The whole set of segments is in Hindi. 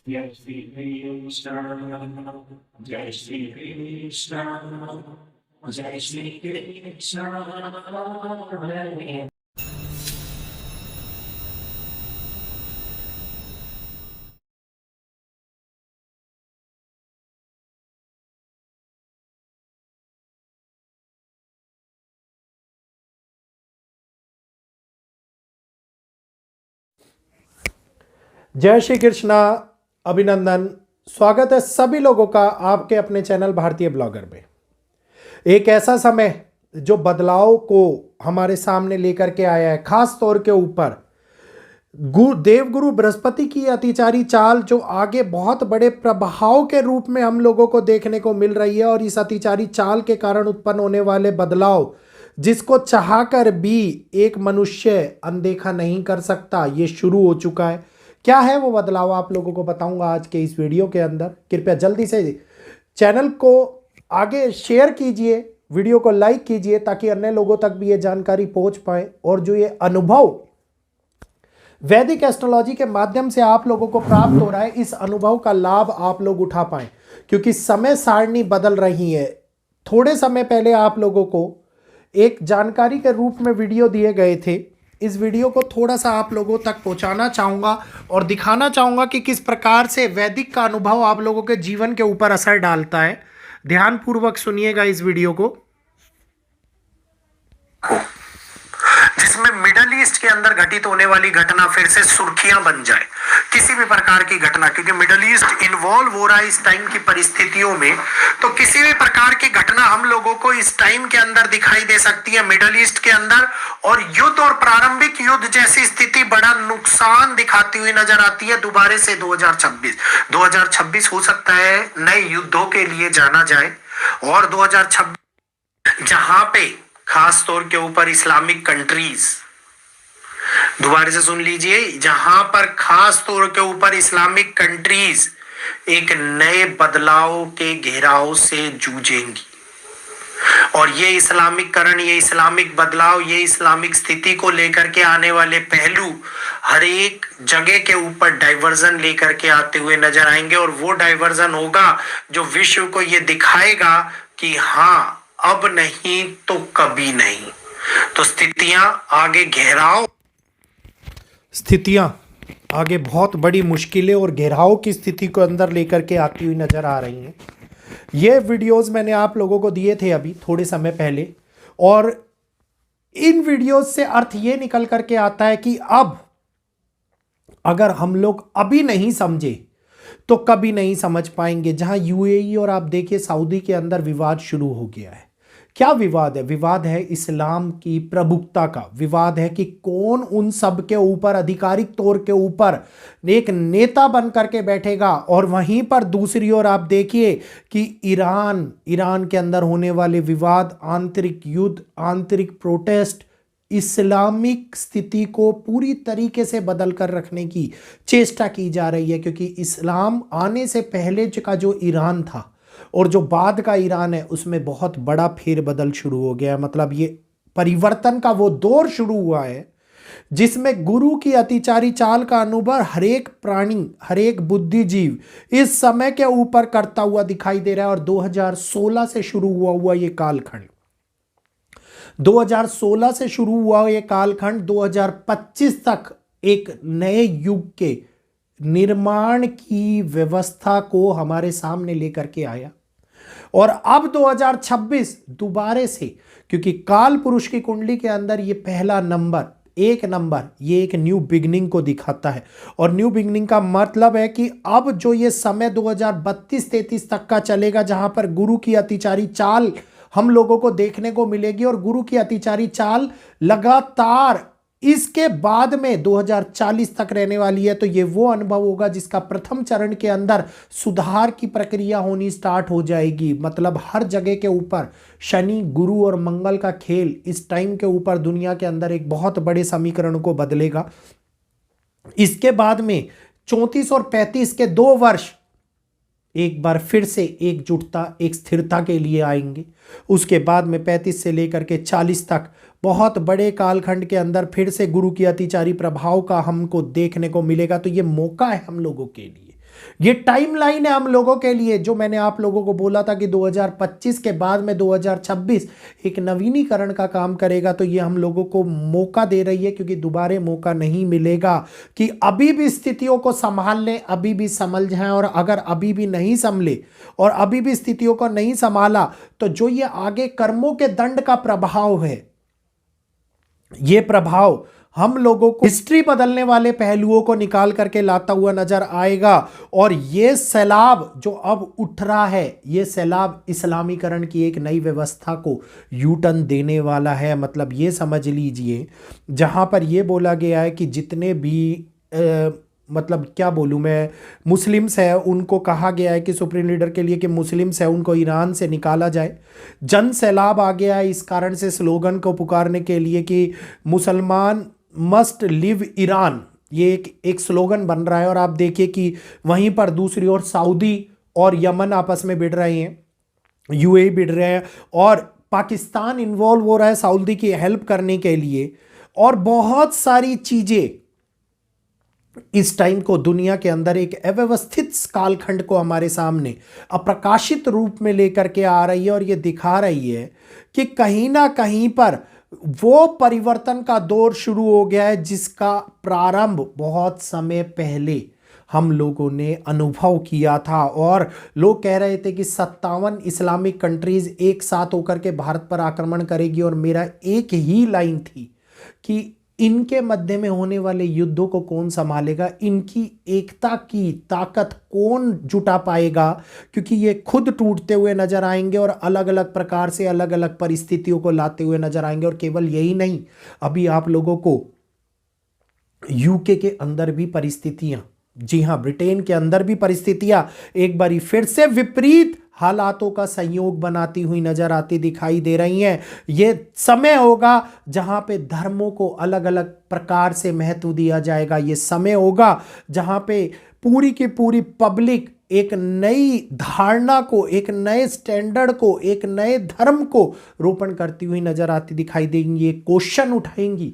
जय श्री कृष्ण जय श्री कृष्ण जय श्री कृष्ण। जय श्री कृष्णा। अभिनंदन। स्वागत है सभी लोगों का आपके अपने चैनल भारतीय ब्लॉगर में। एक ऐसा समय जो बदलाव को हमारे सामने लेकर के आया है, खास तौर के ऊपर देवगुरु बृहस्पति की अतिचारी चाल जो आगे बहुत बड़े प्रभाव के रूप में हम लोगों को देखने को मिल रही है। और इस अतिचारी चाल के कारण उत्पन्न होने वाले बदलाव जिसको चाहकर भी एक मनुष्य अनदेखा नहीं कर सकता, ये शुरू हो चुका है। क्या है वो बदलाव, आप लोगों को बताऊंगा आज के इस वीडियो के अंदर। कृपया जल्दी से चैनल को आगे शेयर कीजिए, वीडियो को लाइक कीजिए ताकि अन्य लोगों तक भी ये जानकारी पहुंच पाए। और जो ये अनुभव वैदिक एस्ट्रोलॉजी के माध्यम से आप लोगों को प्राप्त हो रहा है, इस अनुभव का लाभ आप लोग उठा पाएं, क्योंकि समय सारणी बदल रही है। थोड़े समय पहले आप लोगों को एक जानकारी के रूप में वीडियो दिए गए थे। इस वीडियो को थोड़ा सा आप लोगों तक पहुंचाना चाहूँगा और दिखाना चाहूँगा कि किस प्रकार से वैदिक का अनुभव आप लोगों के जीवन के ऊपर असर डालता है। ध्यानपूर्वक सुनिएगा इस वीडियो को, जिसमें मिडल ईस्ट के अंदर घटित होने वाली घटना फिर से सुर्खियां बन जाए। किसी भी प्रकार की घटना, क्योंकि मिडल ईस्ट इन्वॉल्व हो रहा है इस टाइम की परिस्थितियों में, तो किसी भी प्रकार की घटना हम लोगों को इस टाइम के अंदर दिखाई दे सकती है मिडल ईस्ट के अंदर। और युद्ध और प्रारंभिक युद्ध जैसी स्थिति बड़ा नुकसान दिखाती हुई नजर आती है। दोबारा से 2026 हो सकता है नए युद्धों के लिए जाना जाए। और 2026 जहां पे खास तौर के ऊपर इस्लामिक कंट्रीज, दोबारा से सुन लीजिए, जहां पर खास तौर के ऊपर इस्लामिक कंट्रीज एक नए बदलाव के घेराव से जूझेंगी। और ये इस्लामिककरण, ये इस्लामिक बदलाव, ये इस्लामिक स्थिति को लेकर के आने वाले पहलू हर एक जगह के ऊपर डाइवर्जन लेकर के आते हुए नजर आएंगे। और वो डाइवर्जन होगा जो विश्व को ये दिखाएगा कि हाँ, अब नहीं तो कभी नहीं। तो स्थितियां आगे बहुत बड़ी मुश्किलें और घेराव की स्थिति को अंदर लेकर के आती हुई नजर आ रही हैं। ये वीडियोस मैंने आप लोगों को दिए थे अभी थोड़े समय पहले, और इन वीडियोस से अर्थ ये निकल करके आता है कि अब अगर हम लोग अभी नहीं समझे तो कभी नहीं समझ पाएंगे। जहां यूएई और आप देखिए सऊदी के अंदर विवाद शुरू हो गया है। क्या विवाद है? विवाद है इस्लाम की प्रभुत्ता का। विवाद है कि कौन उन सब के ऊपर आधिकारिक तौर के ऊपर एक नेता बन करके बैठेगा। और वहीं पर दूसरी ओर आप देखिए कि ईरान के अंदर होने वाले विवाद, आंतरिक युद्ध, आंतरिक प्रोटेस्ट, इस्लामिक स्थिति को पूरी तरीके से बदल कर रखने की चेष्टा की जा रही है। क्योंकि इस्लाम आने से पहले का जो ईरान था और जो बाद का ईरान है, उसमें बहुत बड़ा फेरबदल शुरू हो गया है। मतलब ये परिवर्तन का वो दौर शुरू हुआ है जिसमें गुरु की अतिचारी चाल का अनुभव हर एक प्राणी, हर एक बुद्धिजीव इस समय के ऊपर करता हुआ दिखाई दे रहा है। और 2016 से शुरू हुआ ये कालखंड, 2016 से शुरू हुआ ये कालखंड 2025 तक एक नए युग के निर्माण की व्यवस्था को हमारे सामने लेकर के आया। और अब 2026 दोबारे से, क्योंकि काल पुरुष की कुंडली के अंदर ये पहला नंबर, एक नंबर, ये एक न्यू बिगनिंग को दिखाता है। और न्यू बिगनिंग का मतलब है कि अब जो ये समय 2032-33 तक का चलेगा, जहां पर गुरु की अतिचारी चाल हम लोगों को देखने को मिलेगी। और गुरु की अतिचारी चाल लगातार इसके बाद में 2040 तक रहने वाली है। तो ये वो अनुभव होगा जिसका प्रथम चरण के अंदर सुधार की प्रक्रिया होनी स्टार्ट हो जाएगी। मतलब हर जगह के ऊपर शनि, गुरु और मंगल का खेल इस टाइम के ऊपर दुनिया के अंदर एक बहुत बड़े समीकरण को बदलेगा। इसके बाद में 34 और 35 के 2 वर्ष एक बार फिर से एकजुटता, एक स्थिरता के लिए आएंगे। उसके बाद में 35 से लेकर के 40 तक बहुत बड़े कालखंड के अंदर फिर से गुरु की अतिचारी प्रभाव का हमको देखने को मिलेगा। तो ये मौका है हम लोगों के लिए, ये टाइमलाइन है हम लोगों के लिए। जो मैंने आप लोगों को बोला था कि 2025 के बाद में 2026 एक नवीनीकरण का काम करेगा, तो ये हम लोगों को मौका दे रही है, क्योंकि दोबारा मौका नहीं मिलेगा कि अभी भी स्थितियों को संभाल लें, अभी भी संभल जाएं। और अगर अभी भी नहीं संभले और अभी भी स्थितियों को नहीं संभाला, तो जो ये आगे कर्मों के दंड का प्रभाव है, ये प्रभाव हम लोगों को हिस्ट्री बदलने वाले पहलुओं को निकाल करके लाता हुआ नजर आएगा। और ये सैलाब जो अब उठ रहा है, ये सैलाब इस्लामीकरण की एक नई व्यवस्था को यू टर्न देने वाला है। मतलब ये समझ लीजिए, जहां पर ये बोला गया है कि जितने भी मतलब क्या बोलूं मैं, मुस्लिम्स है, उनको कहा गया है कि सुप्रीम लीडर के लिए कि मुस्लिम्स है उनको ईरान से निकाला जाए। जन सैलाब आ गया है इस कारण से स्लोगन को पुकारने के लिए कि मुसलमान मस्ट लिव ईरान, ये एक स्लोगन बन रहा है। और आप देखिए कि वहीं पर दूसरी ओर सऊदी और यमन आपस में भिड़ रहे हैं, यूएई भिड़ रहे हैं, और पाकिस्तान इन्वॉल्व हो रहा है सऊदी की हेल्प करने के लिए। और बहुत सारी चीजें इस टाइम को दुनिया के अंदर एक अव्यवस्थित कालखंड को हमारे सामने अप्रकाशित रूप में लेकर के आ रही है। और ये दिखा रही है कि कहीं ना कहीं पर वो परिवर्तन का दौर शुरू हो गया है, जिसका प्रारंभ बहुत समय पहले हम लोगों ने अनुभव किया था। और लोग कह रहे थे कि 57 इस्लामिक कंट्रीज एक साथ होकर के भारत पर आक्रमण करेगी। और मेरा एक ही लाइन थी कि इनके मध्य में होने वाले युद्धों को कौन संभालेगा, इनकी एकता की ताकत कौन जुटा पाएगा, क्योंकि ये खुद टूटते हुए नजर आएंगे और अलग अलग प्रकार से अलग अलग परिस्थितियों को लाते हुए नजर आएंगे। और केवल यही नहीं, अभी आप लोगों को यूके के अंदर भी परिस्थितियां, जी हां, ब्रिटेन के अंदर भी परिस्थितियां एक बारी फिर से विपरीत हालातों का संयोग बनाती हुई नजर आती दिखाई दे रही हैं। ये समय होगा जहां पे धर्मों को अलग अलग प्रकार से महत्व दिया जाएगा। ये समय होगा जहां पे पूरी की पूरी पब्लिक एक नई धारणा को, एक नए स्टैंडर्ड को, एक नए धर्म को रोपण करती हुई नजर आती दिखाई देंगी। एक क्वेश्चन उठाएंगी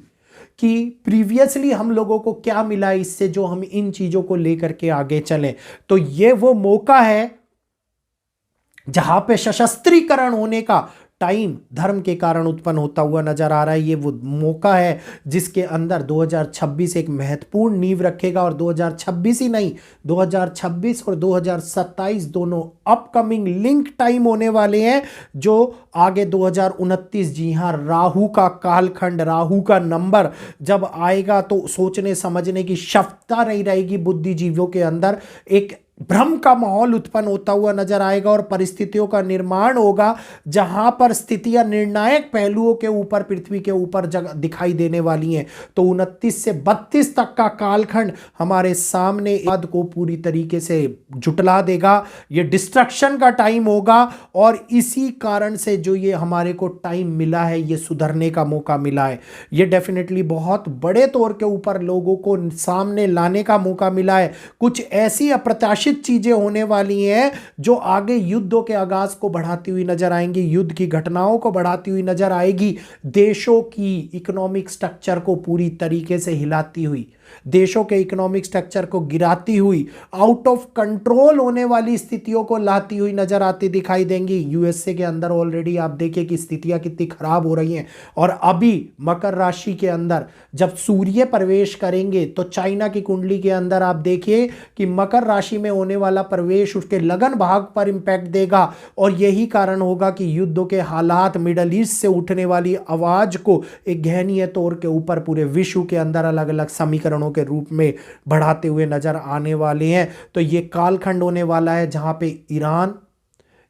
कि प्रीवियसली हम लोगों को क्या मिला इससे, जो हम इन चीजों को लेकर के आगे चलें। तो ये वो मौका है जहां पे सशस्त्रीकरण होने का टाइम धर्म के कारण उत्पन्न होता हुआ नजर आ रहा है। ये वो मौका है जिसके अंदर 2026 एक महत्वपूर्ण नींव रखेगा। और 2026 ही नहीं, 2026 और 2027 दोनों अपकमिंग लिंक टाइम होने वाले हैं, जो आगे 2029, जी हां, राहु का कालखंड, राहु का नंबर जब आएगा तो सोचने समझने की क्षमता नहीं रहेगी बुद्धिजीवियों के अंदर। एक भ्रम का माहौल उत्पन्न होता हुआ नजर आएगा और परिस्थितियों का निर्माण होगा जहां पर स्थितियां निर्णायक पहलुओं के ऊपर, पृथ्वी के ऊपर जगह दिखाई देने वाली हैं। तो 29 से 32 तक का कालखंड हमारे सामने पद को पूरी तरीके से जुटला देगा। ये डिस्ट्रक्शन का टाइम होगा और इसी कारण से जो ये हमारे को टाइम मिला है, ये सुधरने का मौका मिला है, ये डेफिनेटली बहुत बड़े तौर के ऊपर लोगों को सामने लाने का मौका मिला है। कुछ ऐसी अप्रत्याशित चीजें होने वाली हैं जो आगे युद्धों के आगाज को बढ़ाती हुई नजर आएंगी, युद्ध की घटनाओं को बढ़ाती हुई नजर आएगी, देशों की इकोनॉमिक स्ट्रक्चर को पूरी तरीके से हिलाती हुई, देशों के इकोनॉमिक स्ट्रक्चर को गिराती हुई, आउट ऑफ कंट्रोल होने वाली स्थितियों को लाती हुई नजर आती दिखाई देंगी। यूएसए के अंदर ऑलरेडी आप देखिए कि स्थितियां कितनी खराब हो रही हैं। और अभी मकर राशि के अंदर जब सूर्य प्रवेश करेंगे तो चाइना की कुंडली के अंदर आप देखिए कि मकर राशि में होने वाला प्रवेश उसके लगन भाग पर इंपैक्ट देगा। और यही कारण होगा कि युद्धों के हालात, मिडल ईस्ट से उठने वाली आवाज को एक गहनीय तौर के ऊपर पूरे विश्व के अंदर अलग अलग समीकरण के रूप में बढ़ाते हुए नजर आने वाले हैं। तो ये कालखंड होने वाला है जहां पे Iran,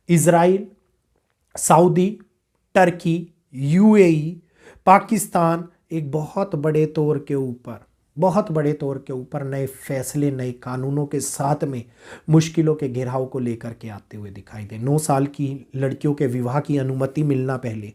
Israel, Saudi, Turkey, UAE, Pakistan एक बहुत बड़े तौर के ऊपर नए फैसले, नए कानूनों के साथ में मुश्किलों के घेराव को लेकर के आते हुए दिखाई दे। 9 साल की लड़कियों के विवाह की अनुमति मिलना पहले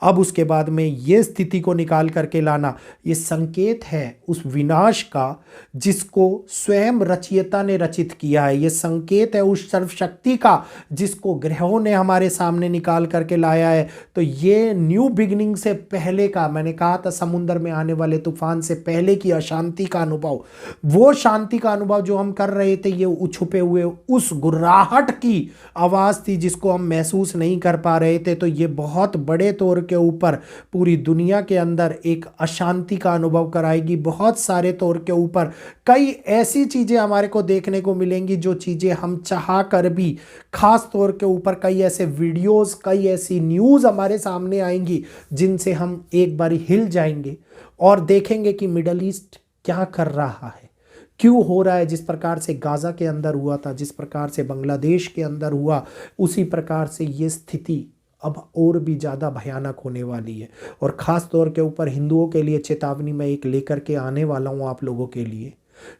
अब उसके बाद में ये स्थिति को निकाल करके लाना, ये संकेत है उस विनाश का जिसको स्वयं रचयिता ने रचित किया है। ये संकेत है उस सर्वशक्ति का जिसको ग्रहों ने हमारे सामने निकाल करके लाया है। तो ये न्यू बिगिनिंग से पहले का, मैंने कहा था समुद्र में आने वाले तूफान से पहले की अशांति का अनुभव, वो शांति का अनुभव जो हम कर रहे थे, ये छुपे हुए उस गुर्राहट की आवाज़ थी जिसको हम महसूस नहीं कर पा रहे थे। तो ये बहुत बड़े तौर के ऊपर पूरी दुनिया के अंदर एक अशांति का अनुभव कराएगी। बहुत सारे तौर के ऊपर कई ऐसी चीज़ें हमारे को देखने को मिलेंगी जो चीज़ें हम चाह कर भी, खास तौर के ऊपर कई ऐसे वीडियोस, कई ऐसी न्यूज़ हमारे सामने आएंगी जिनसे हम एक बार हिल जाएंगे और देखेंगे कि मिडल ईस्ट क्या कर रहा है, क्यों हो रहा है। जिस प्रकार से गाज़ा के अंदर हुआ था, जिस प्रकार से बांग्लादेश के अंदर हुआ, उसी प्रकार से ये स्थिति अब और भी ज़्यादा भयानक होने वाली है। और ख़ास तौर के ऊपर हिंदुओं के लिए चेतावनी मैं एक लेकर के आने वाला हूँ आप लोगों के लिए।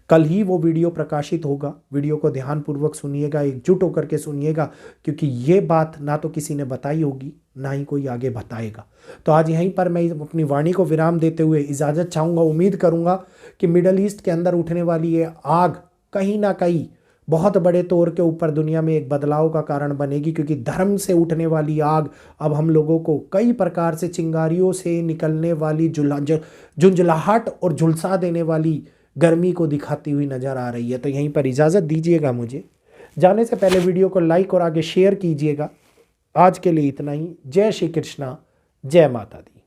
कल ही वो वीडियो प्रकाशित होगा। वीडियो को ध्यानपूर्वक सुनिएगा, एकजुट होकर के सुनिएगा, क्योंकि ये बात ना तो किसी ने बताई होगी, ना ही कोई आगे बताएगा। तो आज यहीं पर मैं अपनी वाणी को विराम देते हुए इजाज़त चाहूँगा। उम्मीद करूँगा कि मिडल ईस्ट के अंदर उठने वाली ये आग कहीं ना कहीं बहुत बड़े तौर के ऊपर दुनिया में एक बदलाव का कारण बनेगी, क्योंकि धर्म से उठने वाली आग अब हम लोगों को कई प्रकार से चिंगारियों से निकलने वाली झुंझलाहट और झुलसा देने वाली गर्मी को दिखाती हुई नज़र आ रही है। तो यहीं पर इजाज़त दीजिएगा मुझे। जाने से पहले वीडियो को लाइक और आगे शेयर कीजिएगा। आज के लिए इतना ही। जय श्री कृष्णा, जय माता दी।